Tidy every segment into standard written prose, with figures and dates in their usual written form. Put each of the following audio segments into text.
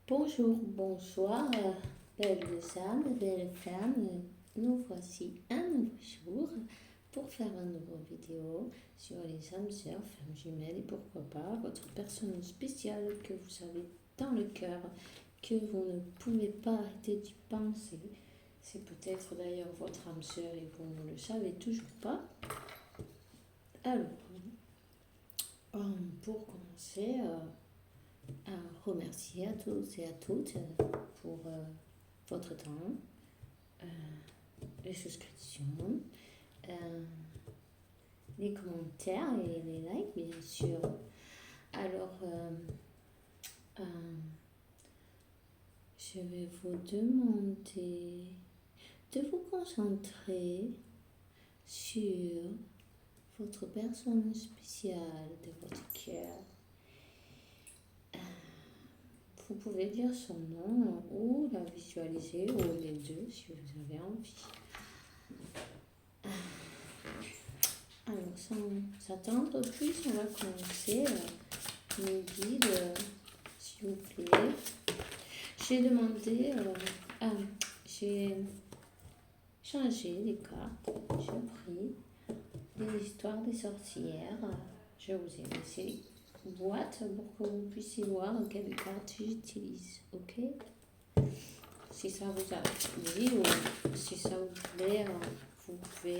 Bonjour, bonsoir, belles âmes, belles femmes. Nous voici un nouveau jour pour faire une nouvelle vidéo sur les âmes sœurs, femmes jumelles et pourquoi pas votre personne spéciale que vous avez dans le cœur, que vous ne pouvez pas arrêter d'y penser. C'est peut-être d'ailleurs votre âme sœur et vous ne le savez toujours pas. Alors, pour commencer, à remercier à tous et à toutes pour votre temps, euh, les souscriptions, euh, les commentaires et les likes, bien sûr. Alors, euh, je vais vous demander de vous concentrer sur votre personne spéciale de votre cœur. Vous pouvez dire son nom ou la visualiser ou les deux si vous avez envie. Alors, sans attendre plus, on va commencer. Mes guides, s'il vous plaît. J'ai demandé, j'ai changé les cartes, j'ai pris des histoires des sorcières. Je vous ai laissé une boîte pour que vous puissiez voir quelles cartes j'utilise, ok? Si ça vous a dit ou si ça vous plaît, vous pouvez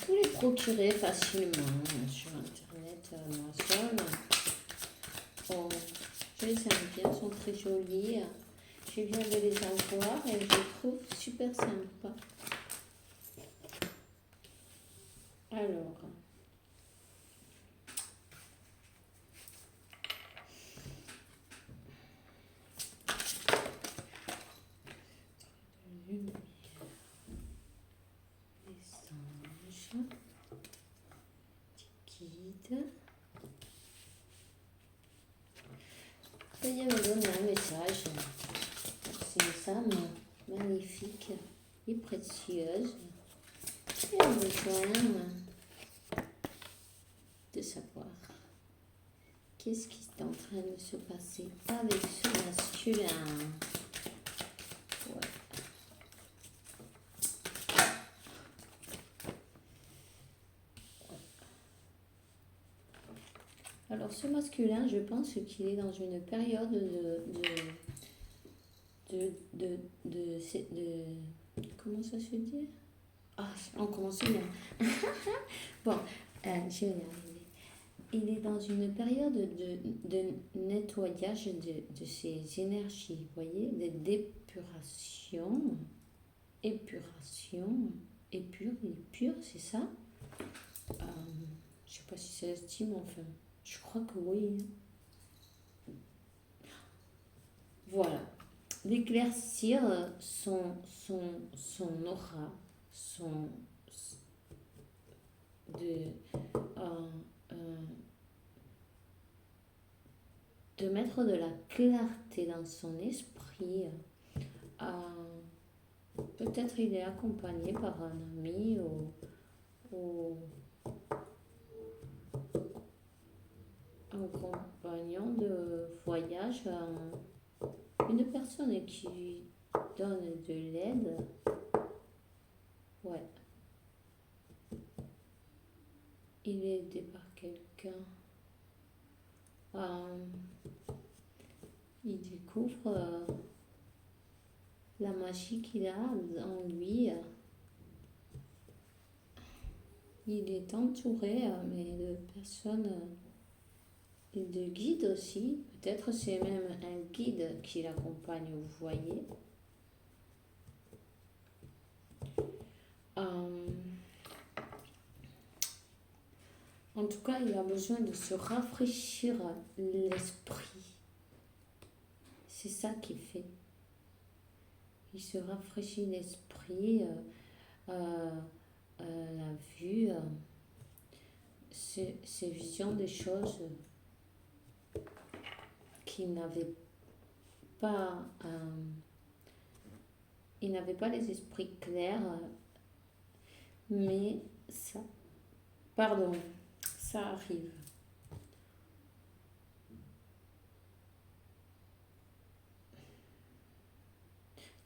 vous les procurer facilement sur internet, Amazon. Oh, je les aime bien, elles sont très jolies. Je viens de les avoir et je les trouve super sympas. Alors, lumière, les anges, guides. Veuillez me donner un message. C'est une femme magnifique et précieuse. Et a besoin de savoir qu'est-ce qui est en train de se passer avec ce masculin. Ouais. Alors ce masculin, je pense qu'il est dans une période de comment ça se dit? Ah, on commence bien. Bon, je vais y arriver. Il est dans une période de nettoyage de ses énergies, vous voyez, d'épuration, épuration, épure, c'est ça? Je sais pas si ça estime, enfin, je crois que oui. Voilà. D'éclaircir son aura, de, euh, euh, de mettre de la clarté dans son esprit. Peut-être il est accompagné par un ami ou un compagnon de voyage, une personne qui lui donne de l'aide. Ouais. Il est aidé par quelqu'un. Il découvre la magie qu'il a en lui. Il est entouré mais de personnes et de guides aussi. Peut-être c'est même un guide qui l'accompagne, vous voyez. En tout cas, il a besoin de se rafraîchir l'esprit. C'est ça qu'il fait. Il se rafraîchit l'esprit, la vue, ses visions des choses qu'il n'avait pas. Il n'avait pas les esprits clairs, mais ça, pardon, ça arrive.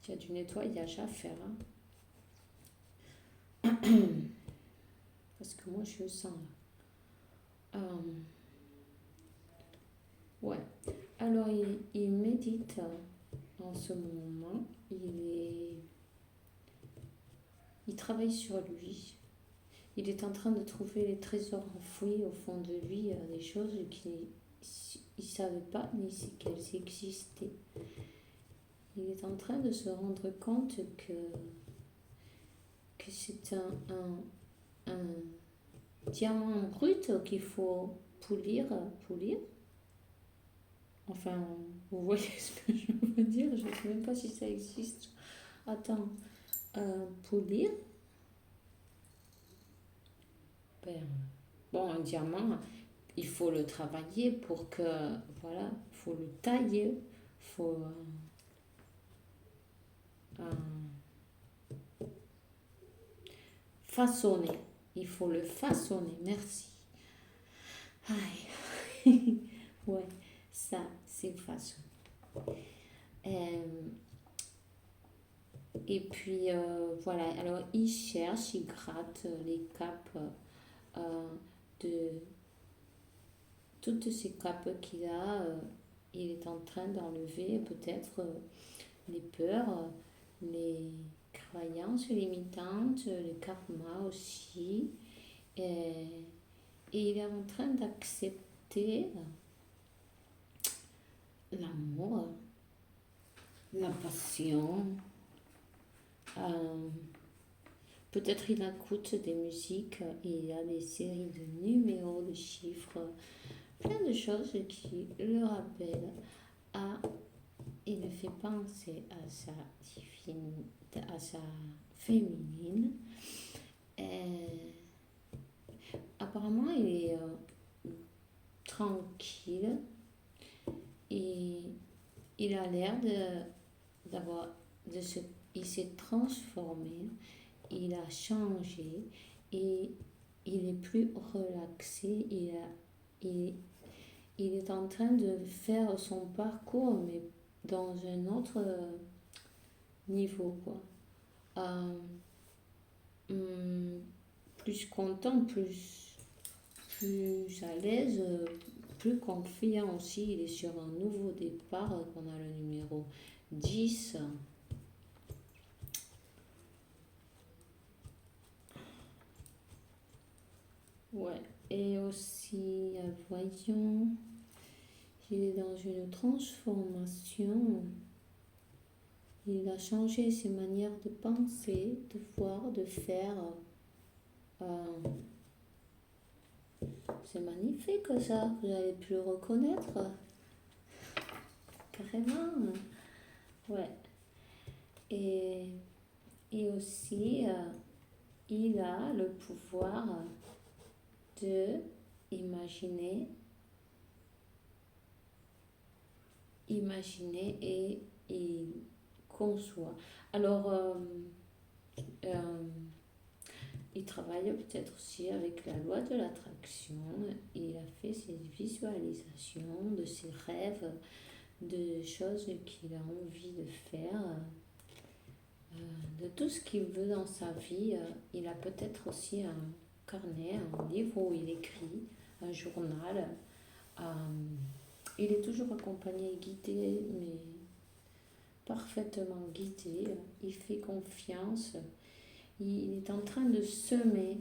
Il y a du nettoyage à faire. Parce que moi, je le sens là. Ouais. Alors, il médite en ce moment. Il travaille sur lui. Il est en train de trouver les trésors enfouis au fond de lui, des choses qu'il ne savait pas ni qu'elles existaient. Il est en train de se rendre compte que c'est un diamant brut qu'il faut polir. Enfin, vous voyez ce que je veux dire, je ne sais même pas si ça existe. Attends, polir. Bon, un diamant, il faut le travailler pour que, voilà, il faut le tailler, il faut façonner, il faut le façonner, merci. Aïe, ouais, ça, c'est façon. Et puis, voilà, alors il cherche, il gratte les capes de toutes ces capes qu'il a. Il est en train d'enlever peut-être les peurs, les croyances limitantes, le karma aussi. Et il est en train d'accepter l'amour, la passion. Peut-être il écoute des musiques, il y a des séries de numéros, de chiffres, plein de choses qui le rappellent il le fait penser à sa féminine. Apparemment, il est tranquille et il a l'air il s'est transformé, il a changé et il est plus relaxé, il est en train de faire son parcours, mais dans un autre niveau, quoi. Plus content, plus à l'aise, plus confiant aussi. Il est sur un nouveau départ, qu'on a le numéro 10. Ouais, et aussi, voyons, il est dans une transformation. Il a changé ses manières de penser, de voir, de faire. C'est magnifique ça, vous avez pu le reconnaître. Carrément. Ouais. Et aussi, il a le pouvoir de imaginer et il conçoit. Alors, il travaille peut-être aussi avec la loi de l'attraction. Il a fait ses visualisations de ses rêves, de choses qu'il a envie de faire, de tout ce qu'il veut dans sa vie. Il a peut-être aussi un carnet, un livre où il écrit, un journal. Il est toujours accompagné et guidé, mais parfaitement guidé. Il fait confiance. Il est en train de semer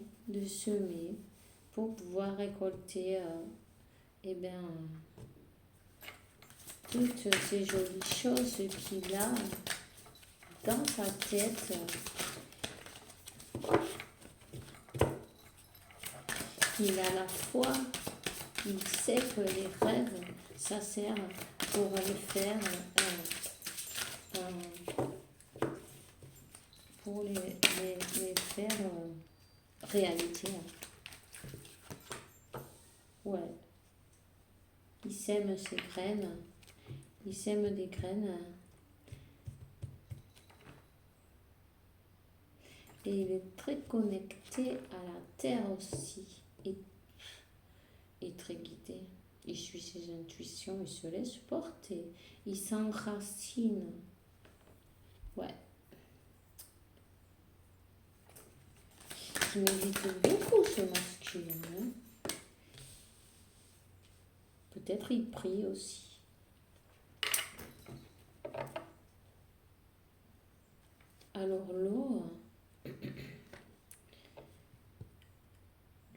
pour pouvoir récolter toutes ces jolies choses qu'il a dans sa tête. Il a la foi, il sait que les rêves, ça sert pour le faire, pour les faire réalité. Ouais. Il sème ses graines, il sème des graines. Et il est très connecté à la terre aussi. Et très guidé. Il suit ses intuitions, il se laisse porter. Il s'enracine. Ouais. qui m'évite beaucoup ce masculin. Hein. Peut-être il prie aussi. Alors l'eau,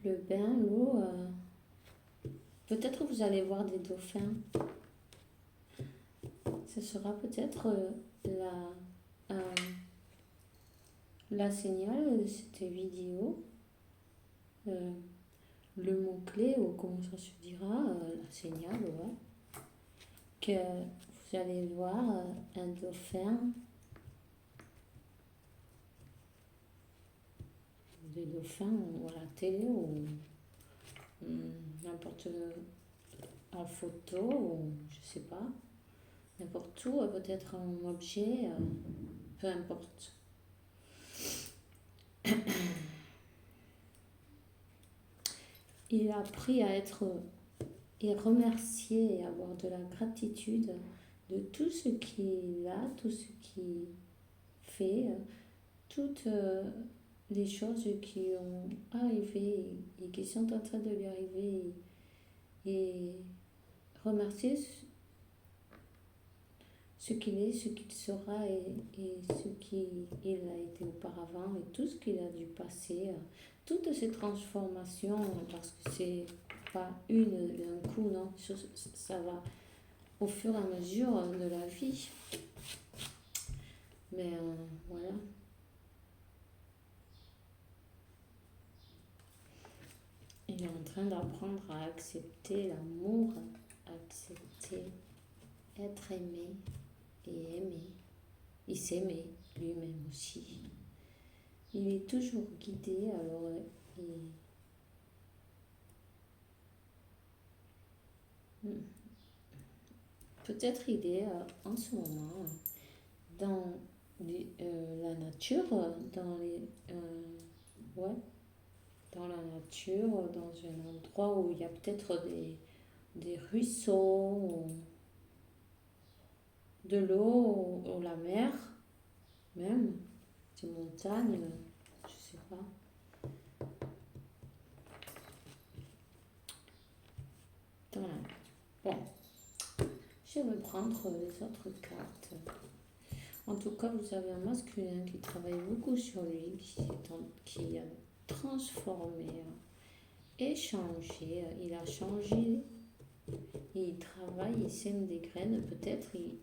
le bain, l'eau, peut-être vous allez voir des dauphins. Ce sera peut-être la signal de cette vidéo. Le mot-clé, ou comment ça se dira, la signal, ouais, que vous allez voir un dauphin, des dauphins à la télé ou n'importe en photo, ou je sais pas, n'importe où, peut-être un objet, peu importe. Il a appris à être et remercier et avoir de la gratitude de tout ce qu'il a, tout ce qu'il fait, toutes les choses qui ont arrivé et qui sont en train de lui arriver, et remercier ce qu'il est, ce qu'il sera et ce qu'il a été auparavant et tout ce qu'il a dû passer, toutes ces transformations, parce que c'est pas une d'un coup, non, ça va au fur et à mesure de la vie. Mais voilà. Il est en train d'apprendre à accepter l'amour, accepter être aimé et aimer. Il s'aimait lui-même aussi. Il est toujours guidé, alors peut-être il est en ce moment dans la nature, dans la nature, dans un endroit où il y a peut-être des ruisseaux, ou de l'eau, ou la mer, même, des montagnes, je sais pas. Voilà. Bon, je vais prendre les autres cartes. En tout cas, vous avez un masculin qui travaille beaucoup sur lui, qui a transformé, échangé, il a changé, il travaille, il sème des graines, peut-être il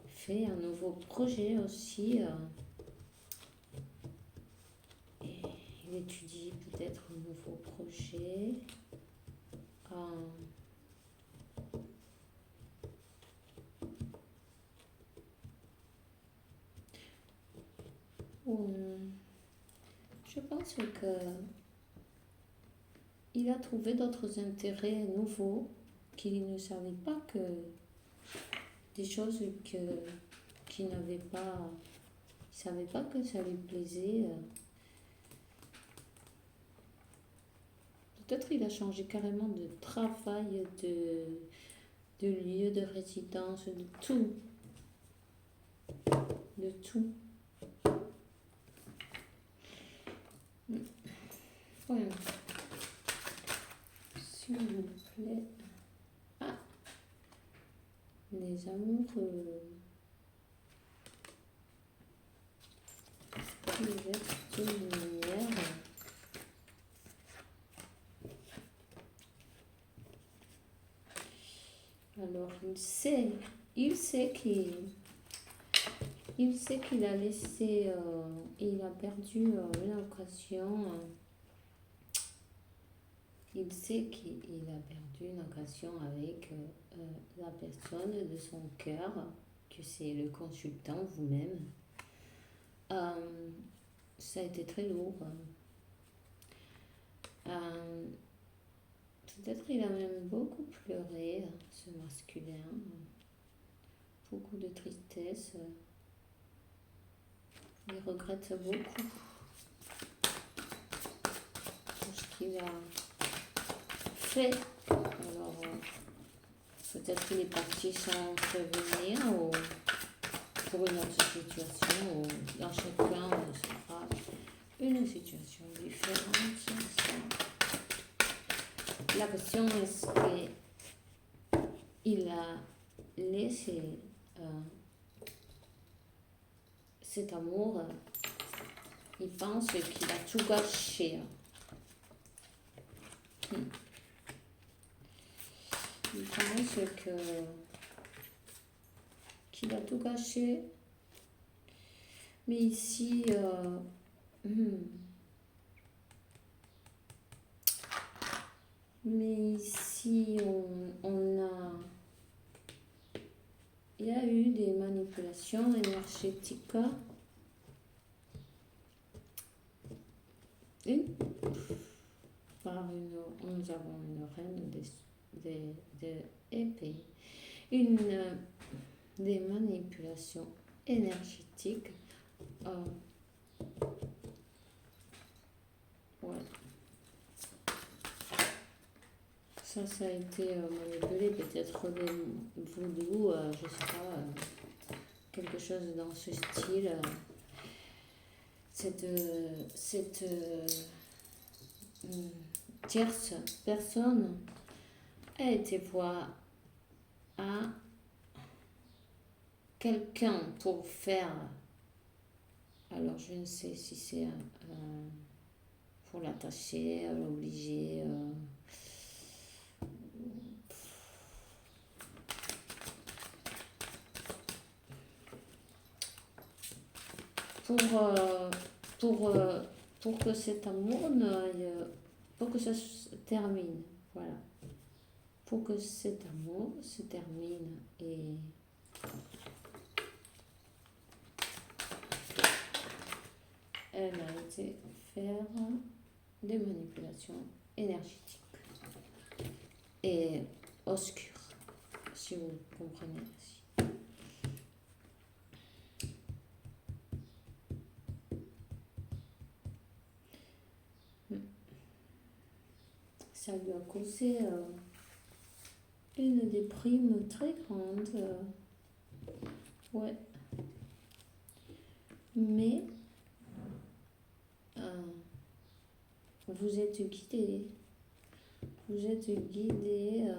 fait un nouveau projet aussi, et il étudie peut-être un nouveau projet. Je pense que il a trouvé d'autres intérêts nouveaux qu'il ne savait pas, que des choses qu'il n'avait pas, il savait pas que ça lui plaisait. Peut-être il a changé carrément de travail, de lieu de résidence, de tout. De tout. Voilà. S'il vous plaît. Ah, les amoureux. Les lumière. Alors, il sait qu'il a laissé, il a perdu une occasion. Il sait qu'il a perdu une occasion avec la personne de son cœur, que c'est le consultant, vous-même. Ça a été très lourd. Peut-être il a même beaucoup pleuré, ce masculin. Beaucoup de tristesse. Il regrette beaucoup tout ce qu'il a fait. Alors, peut-être qu'il est parti sans prévenir, ou pour une autre situation, ou dans chacun ce sera une situation différente. La question est qu'il a laissé cet amour, il pense qu'il a tout gâché. Il pense qu'il a tout gâché. Mais ici, il y a eu des manipulations énergétiques. Nous avons une reine d'épée. Des manipulations énergétiques. Ouais. Ça a été manipulé, peut-être des voodoo, je sais pas, quelque chose dans ce style. Cette tierce personne a été voir à quelqu'un pour faire, alors je ne sais si c'est pour l'attacher, l'obliger, pour que cet amour pour que ça se termine, voilà, pour que cet amour se termine. Et elle a été faire des manipulations énergétiques et obscures, si vous comprenez aussi. Ça lui a causé une déprime très grande. Ouais. Mais vous êtes guidé. Vous êtes guidé.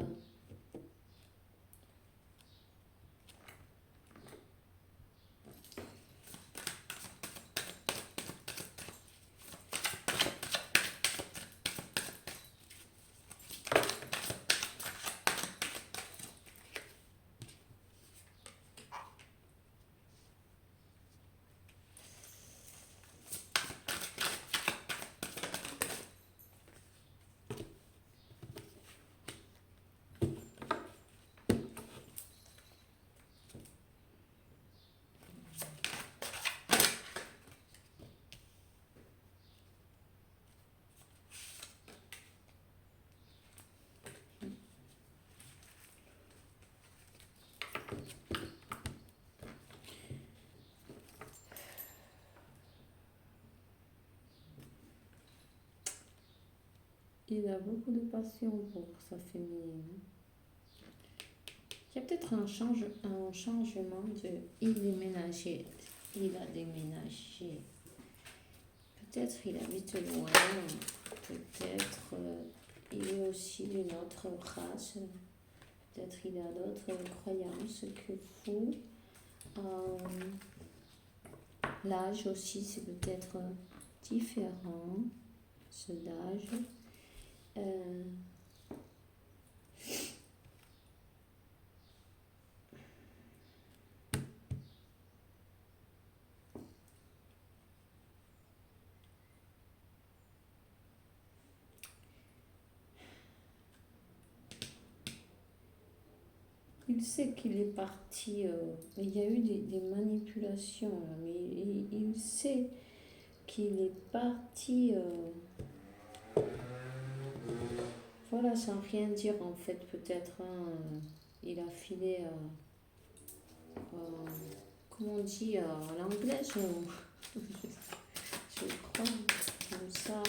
Il a beaucoup de passion pour sa féminine. Il y a peut-être un changement de... Il a déménagé. Peut-être il habite loin. Peut-être il est aussi d'une autre race. Peut-être il a d'autres croyances que vous. L'âge aussi, c'est peut-être différent. Ce d'âge. Il sait qu'il est parti, il y a eu des manipulations, là, mais il sait qu'il est parti, voilà, sans rien dire en fait, peut-être, il a filé, comment on dit, à l'anglaise, je crois, comme ça.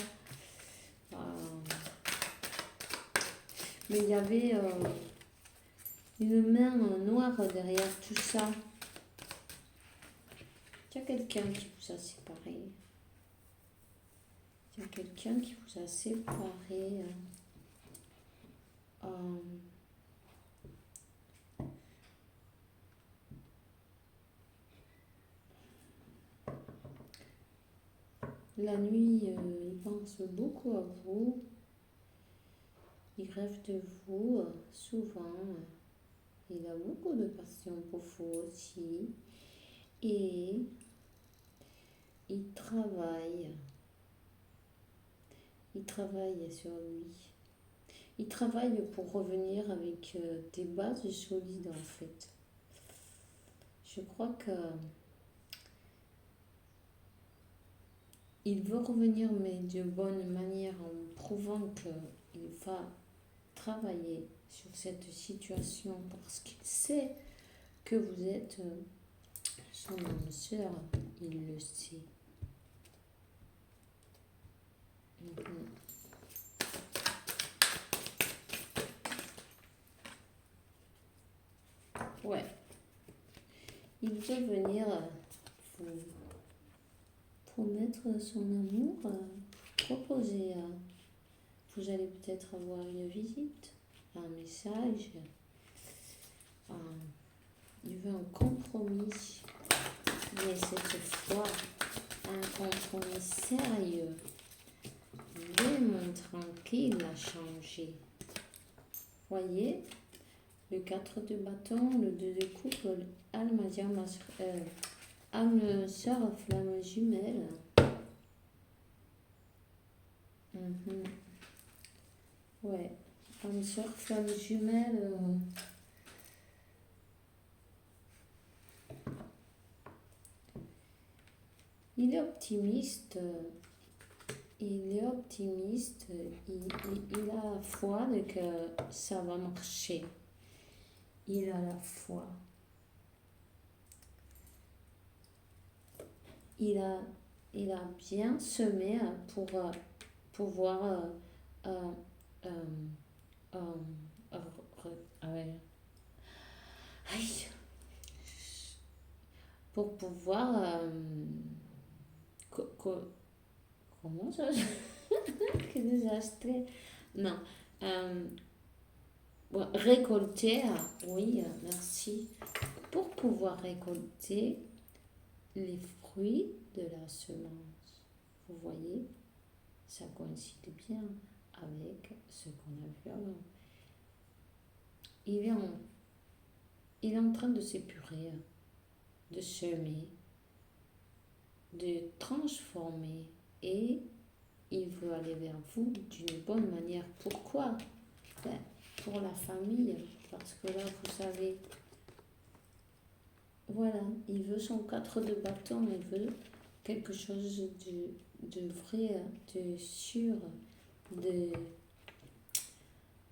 Mais il y avait une main noire derrière tout ça. Il y a quelqu'un qui vous a séparé. Il y a quelqu'un qui vous a séparé. La nuit, il pense beaucoup à vous. Il rêve de vous souvent. Il a beaucoup de passion pour vous aussi. Et il travaille. Il travaille sur lui. Il travaille pour revenir avec des bases solides en fait. Je crois que il veut revenir mais de bonne manière en prouvant qu'il va travailler sur cette situation parce qu'il sait que vous êtes son âme sœur. Il le sait. Ouais. Il veut venir vous promettre son amour, proposer. Vous allez peut-être avoir une visite, un message. Il veut un compromis, mais cette fois, un compromis sérieux, démontrant qu'il a changé. Voyez, le 4 de bâton, le 2 de coupe, âme sœur, flamme jumelle. Ouais, âme sœur, flamme jumelle. Il est optimiste. Il est optimiste. Il a la foi que ça va marcher. Il a la foi. Il a bien semé pour pouvoir pour pouvoir comment ça que désastre. Non, récolter, oui, merci, pour pouvoir récolter les fruits de la semence. Vous voyez, ça coïncide bien avec ce qu'on a vu avant. Il est en train de s'épurer, de semer, de transformer, et il veut aller vers vous d'une bonne manière. Pourquoi? Pour la famille, parce que là, vous savez, voilà, il veut son 4 de bâton, il veut quelque chose de vrai, de sûr, de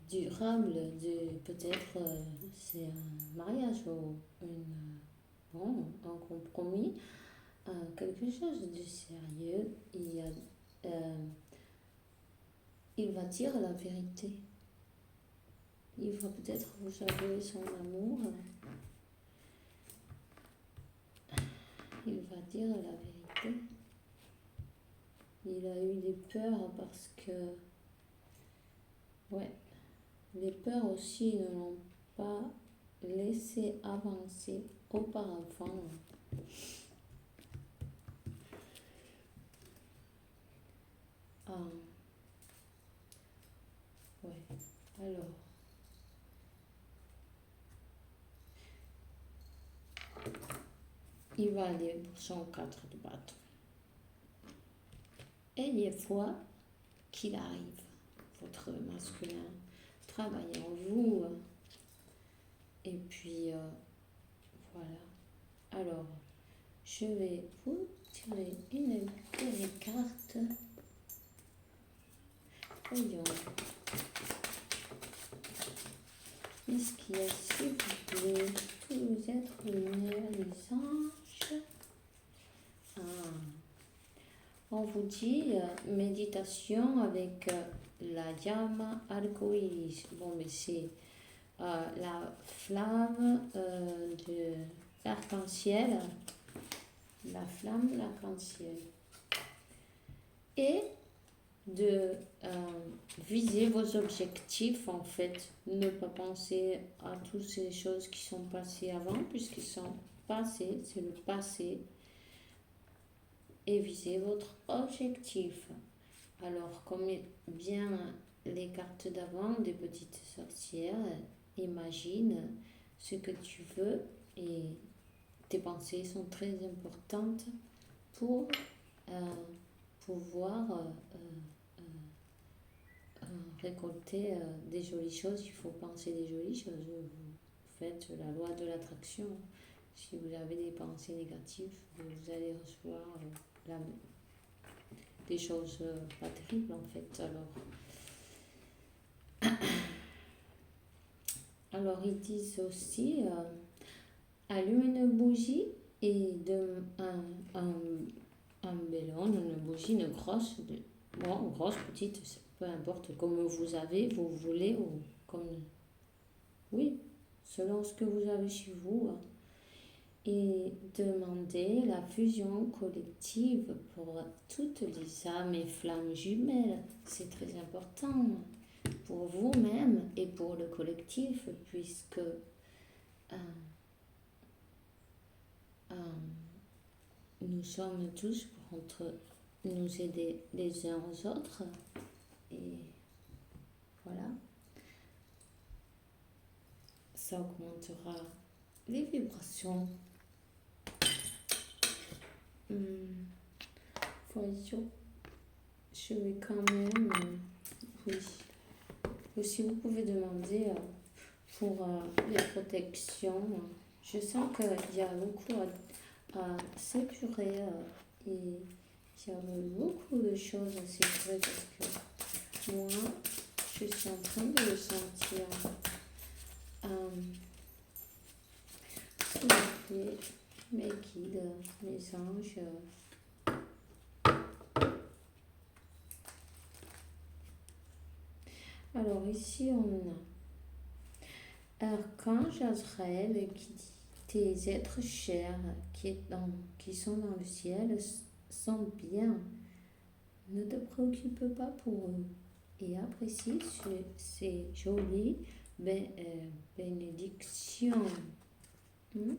durable, de peut-être c'est un mariage ou un compromis, quelque chose de sérieux. Il va dire la vérité. Il va peut-être vous avouer son amour. Il va dire la vérité. Il a eu des peurs parce que, les peurs aussi ne l'ont pas laissé avancer auparavant. Alors. Il va aller pour son 4 de bâton. Ayez foi qu'il arrive. Votre masculin travaille en vous. Et puis, voilà. Alors, je vais vous tirer une petite carte. Voyons. Qu'est-ce qu'il y a, s'il vous plaît? Tous les êtres lunaires, les anges. On vous dit méditation avec la llama arcoïris. Bon, mais c'est la flamme de l'arc-en-ciel. La flamme de l'arc-en-ciel. Et de viser vos objectifs en fait. Ne pas penser à toutes ces choses qui sont passées avant, puisqu'ils sont passés, c'est le passé, et viser votre objectif. Alors, comme bien les cartes d'avant des petites sorcières, imagine ce que tu veux et tes pensées sont très importantes pour pouvoir récolter des jolies choses. Il faut penser des jolies choses. Vous faites la loi de l'attraction. Si vous avez des pensées négatives, vous allez recevoir des choses pas terribles en fait. Alors ils disent aussi allume une bougie et un bellon, une bougie, une grosse, bon, grosse, petite, peu importe, comme vous voulez, ou comme, oui, selon ce que vous avez chez vous. Et demander la fusion collective pour toutes les âmes et flammes jumelles. C'est très important pour vous-même et pour le collectif, puisque nous sommes tous pour nous aider les uns aux autres. Et voilà, ça augmentera les vibrations. Je vais quand même, oui. Aussi, vous pouvez demander pour les protections. Je sens qu'il y a beaucoup à s'épurer et il y a beaucoup de choses à s'épurer parce que moi, je suis en train de le sentir. S'il vous plaît, mes guides, mes anges. Alors ici, on a Archange Azraël qui dit tes êtres chers qui sont dans le ciel sont bien. Ne te préoccupe pas pour eux et apprécie ces jolies bénédictions. Oui.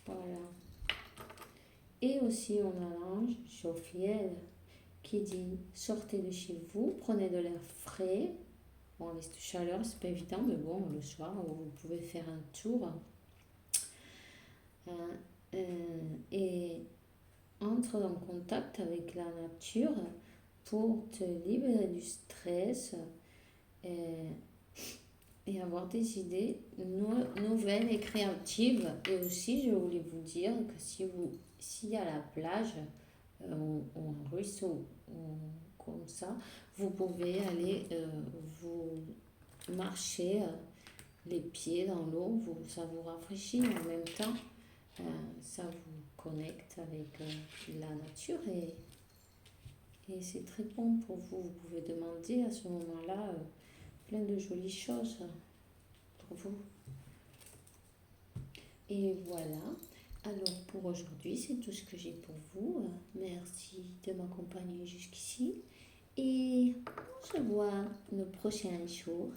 Voilà. Et aussi on a l'ange Jophiel qui dit sortez de chez vous, prenez de l'air frais. Bon, avec cette chaleur, c'est pas évident, mais bon, le soir, vous pouvez faire un tour. Et entre en contact avec la nature pour te libérer du stress et avoir des idées nouvelles et créatives. Et aussi, je voulais vous dire que s'il y a la plage ou un ruisseau comme ça, vous pouvez aller vous marcher les pieds dans l'eau, ça vous rafraîchit en même temps. Ça vous connecte avec la nature et c'est très bon pour vous. Vous pouvez demander à ce moment-là plein de jolies choses pour vous. Et voilà. Alors pour aujourd'hui, c'est tout ce que j'ai pour vous. Merci de m'accompagner jusqu'ici. Et on se voit le prochain jour.